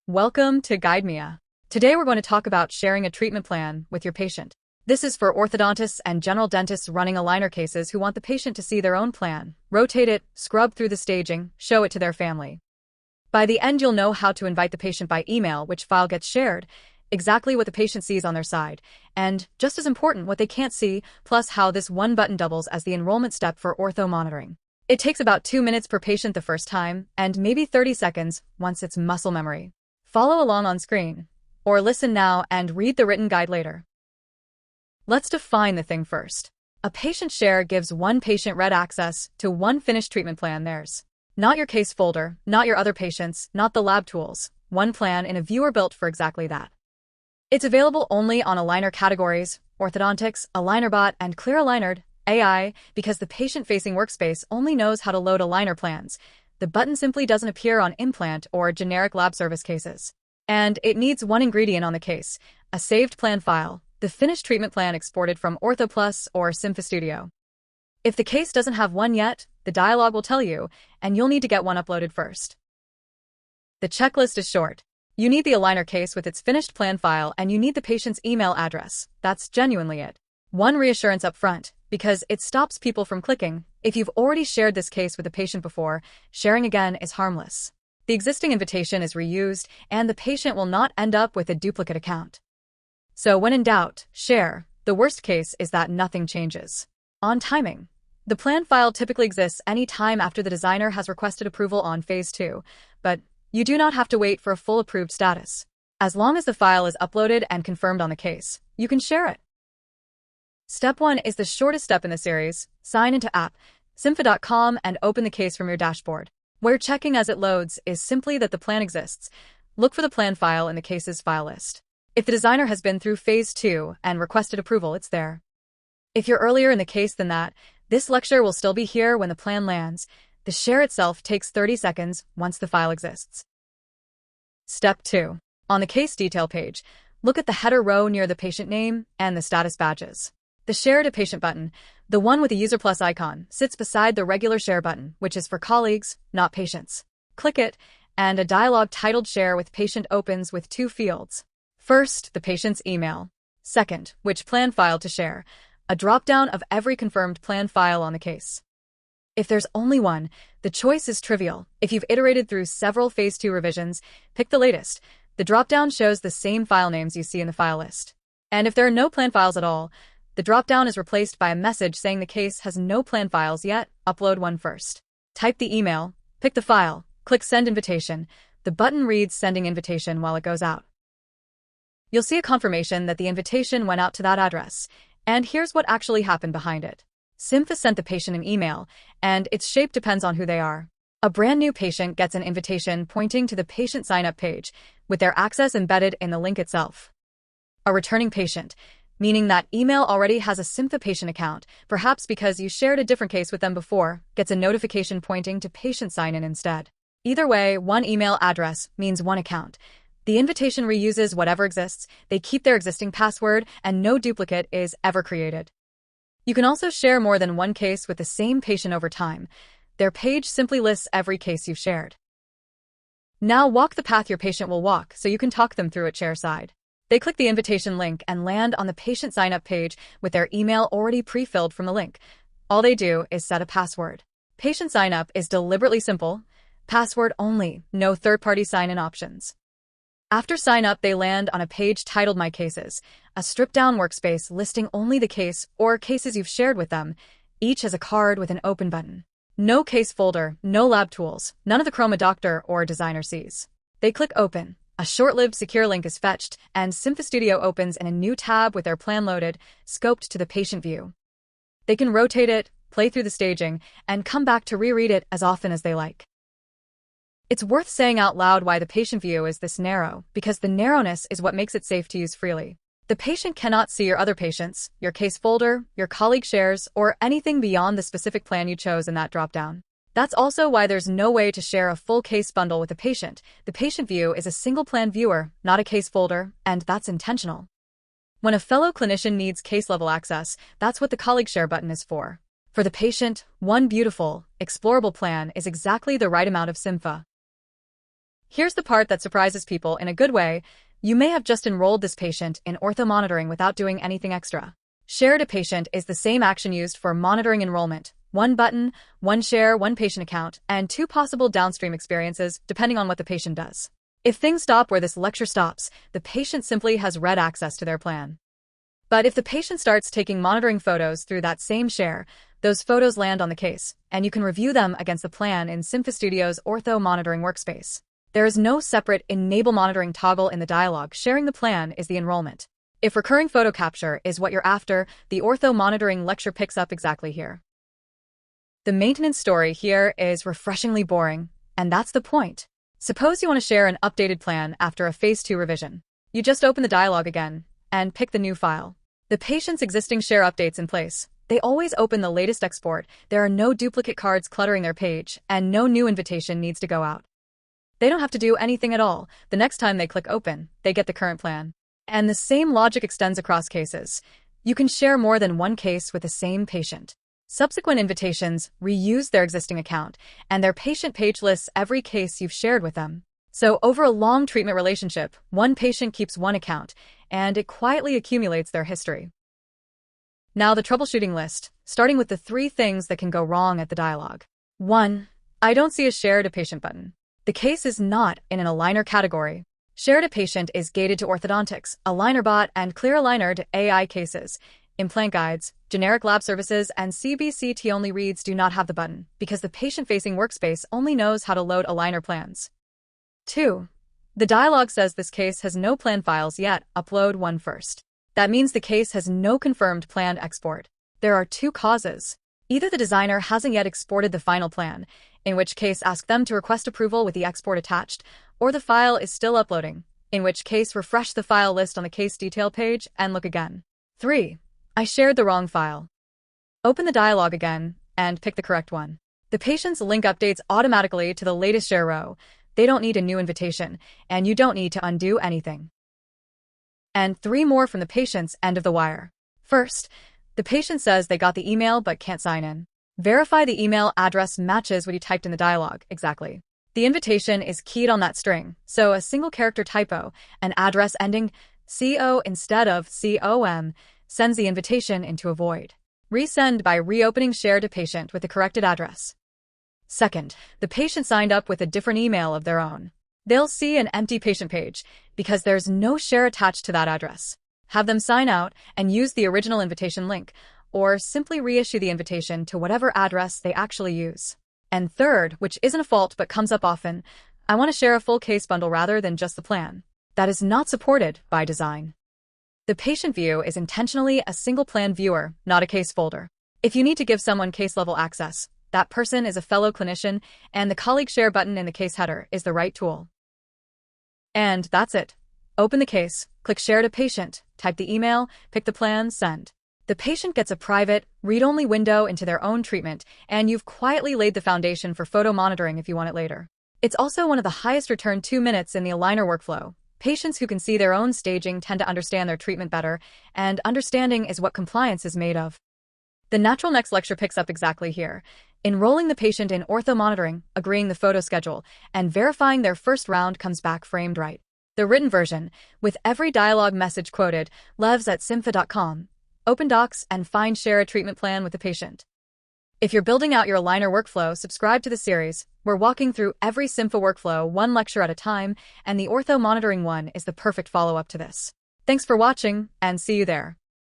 Welcome to GuideMia. Today we're going to talk about sharing a treatment plan with your patient. This is for orthodontists and general dentists running aligner cases who want the patient to see their own plan, rotate it, scrub through the staging, show it to their family. By the end, you'll know how to invite the patient by email, which file gets shared, exactly what the patient sees on their side, and, just as important, what they can't see, plus how this one button doubles as the enrollment step for ortho monitoring. It takes about 2 minutes per patient the first time, and maybe 30 seconds once it's muscle memory. Follow along on screen, or listen now and read the written guide later. Let's define the thing first. A patient share gives one patient read access to one finished treatment plan, theirs. Not your case folder, not your other patients, not the lab tools. One plan in a viewer built for exactly that. It's available only on aligner categories, orthodontics, AlignerBot, and Clear Alignered AI, because the patient-facing workspace only knows how to load aligner plans. The button simply doesn't appear on implant or generic lab service cases. And it needs one ingredient on the case, a saved plan file, the finished treatment plan exported from OrthoPlus or Cympha Studio. If the case doesn't have one yet, the dialog will tell you, and you'll need to get one uploaded first. The checklist is short. You need the aligner case with its finished plan file, and you need the patient's email address. That's genuinely it. One reassurance up front, because it stops people from clicking. If you've already shared this case with a patient before, sharing again is harmless. The existing invitation is reused, and the patient will not end up with a duplicate account. So when in doubt, share. The worst case is that nothing changes. On timing. The plan file typically exists any time after the designer has requested approval on Phase 2, but you do not have to wait for a full approved status. As long as the file is uploaded and confirmed on the case, you can share it. Step 1 is the shortest step in the series. Sign into app, cympha.com, and open the case from your dashboard. Where checking as it loads is simply that the plan exists. Look for the plan file in the case's file list. If the designer has been through Phase 2 and requested approval, it's there. If you're earlier in the case than that, this lecture will still be here when the plan lands. The share itself takes 30 seconds once the file exists. Step 2. On the case detail page, look at the header row near the patient name and the status badges. The Share to Patient button, the one with the User Plus icon, sits beside the regular Share button, which is for colleagues, not patients. Click it, and a dialog titled Share with Patient opens with 2 fields. First, the patient's email. Second, which plan file to share, a drop-down of every confirmed plan file on the case. If there's only one, the choice is trivial. If you've iterated through several Phase 2 revisions, pick the latest. The drop-down shows the same file names you see in the file list. And if there are no plan files at all, the drop-down is replaced by a message saying the case has no plan files yet, upload one first. Type the email, pick the file, click Send Invitation. The button reads Sending Invitation while it goes out. You'll see a confirmation that the invitation went out to that address, and here's what actually happened behind it. Cympha sent the patient an email, and its shape depends on who they are. A brand new patient gets an invitation pointing to the patient sign-up page, with their access embedded in the link itself. A returning patient, meaning that email already has a Cympha patient account, perhaps because you shared a different case with them before, gets a notification pointing to patient sign-in instead. Either way, one email address means one account. The invitation reuses whatever exists, they keep their existing password, and no duplicate is ever created. You can also share more than one case with the same patient over time. Their page simply lists every case you've shared. Now walk the path your patient will walk so you can talk them through it chairside. They click the invitation link and land on the patient sign-up page with their email already pre-filled from the link. All they do is set a password. Patient sign-up is deliberately simple. Password only, no third-party sign-in options. After sign-up, they land on a page titled My Cases, a stripped-down workspace listing only the case or cases you've shared with them. Each has a card with an open button. No case folder, no lab tools, none of the chroma doctor or designer sees. They click Open. A short-lived secure link is fetched, and Cympha Studio opens in a new tab with their plan loaded, scoped to the patient view. They can rotate it, play through the staging, and come back to reread it as often as they like. It's worth saying out loud why the patient view is this narrow, because the narrowness is what makes it safe to use freely. The patient cannot see your other patients, your case folder, your colleague shares, or anything beyond the specific plan you chose in that dropdown. That's also why there's no way to share a full case bundle with a patient. The patient view is a single plan viewer, not a case folder, and that's intentional. When a fellow clinician needs case-level access, that's what the colleague share button is for. For the patient, one beautiful, explorable plan is exactly the right amount of Cympha. Here's the part that surprises people in a good way. You may have just enrolled this patient in ortho monitoring without doing anything extra. Share to patient is the same action used for monitoring enrollment. One button, one share, one patient account, and two possible downstream experiences depending on what the patient does. If things stop where this lecture stops, the patient simply has read access to their plan. But if the patient starts taking monitoring photos through that same share, those photos land on the case, and you can review them against the plan in Cympha Studio's Ortho Monitoring Workspace. There is no separate Enable Monitoring toggle in the dialog. Sharing the plan is the enrollment. If recurring photo capture is what you're after, the Ortho Monitoring lecture picks up exactly here. The maintenance story here is refreshingly boring, and that's the point. Suppose you want to share an updated plan after a Phase 2 revision. You just open the dialog again and pick the new file. The patient's existing share updates in place. They always open the latest export. There are no duplicate cards cluttering their page, and no new invitation needs to go out. They don't have to do anything at all. The next time they click open, they get the current plan. And the same logic extends across cases. You can share more than one case with the same patient. Subsequent invitations reuse their existing account, and their patient page lists every case you've shared with them. So over a long treatment relationship, one patient keeps one account, and it quietly accumulates their history. Now the troubleshooting list, starting with the 3 things that can go wrong at the dialog. 1. I don't see a Share to Patient button. The case is not in an aligner category. Share to Patient is gated to orthodontics, AlignerBot, and clear aligner to AI cases. Implant guides, generic lab services, and CBCT-only reads do not have the button because the patient-facing workspace only knows how to load aligner plans. 2. The dialog says this case has no plan files yet. Upload one first. That means the case has no confirmed planned export. There are 2 causes. Either the designer hasn't yet exported the final plan, in which case ask them to request approval with the export attached, or the file is still uploading, in which case refresh the file list on the case detail page and look again. 3. I shared the wrong file. Open the dialog again and pick the correct one. The patient's link updates automatically to the latest share row. They don't need a new invitation, and you don't need to undo anything. And 3 more from the patient's end of the wire. First, the patient says they got the email but can't sign in. Verify the email address matches what you typed in the dialog. Exactly. The invitation is keyed on that string, so a single character typo, an address ending CO instead of COM, sends the invitation into a void. Resend by reopening Share to Patient with the corrected address. Second, the patient signed up with a different email of their own. They'll see an empty patient page because there's no share attached to that address. Have them sign out and use the original invitation link, or simply reissue the invitation to whatever address they actually use. And third, which isn't a fault but comes up often, I want to share a full case bundle rather than just the plan. That is not supported by design. The patient view is intentionally a single plan viewer, not a case folder. If you need to give someone case-level access, that person is a fellow clinician, and the colleague share button in the case header is the right tool. And that's it. Open the case, click Share to Patient, type the email, pick the plan, send. The patient gets a private, read-only window into their own treatment, and you've quietly laid the foundation for photo monitoring if you want it later. It's also one of the highest return 2 minutes in the aligner workflow. Patients who can see their own staging tend to understand their treatment better, and understanding is what compliance is made of. The natural next lecture picks up exactly here. Enrolling the patient in ortho monitoring, agreeing the photo schedule, and verifying their first round comes back framed right. The written version, with every dialogue message quoted, lives at cympha.com. Open docs and find Share a treatment plan with the patient. If you're building out your aligner workflow, subscribe to the series. We're walking through every Cympha workflow 1 lecture at a time, and the ortho monitoring one is the perfect follow-up to this. Thanks for watching, and see you there.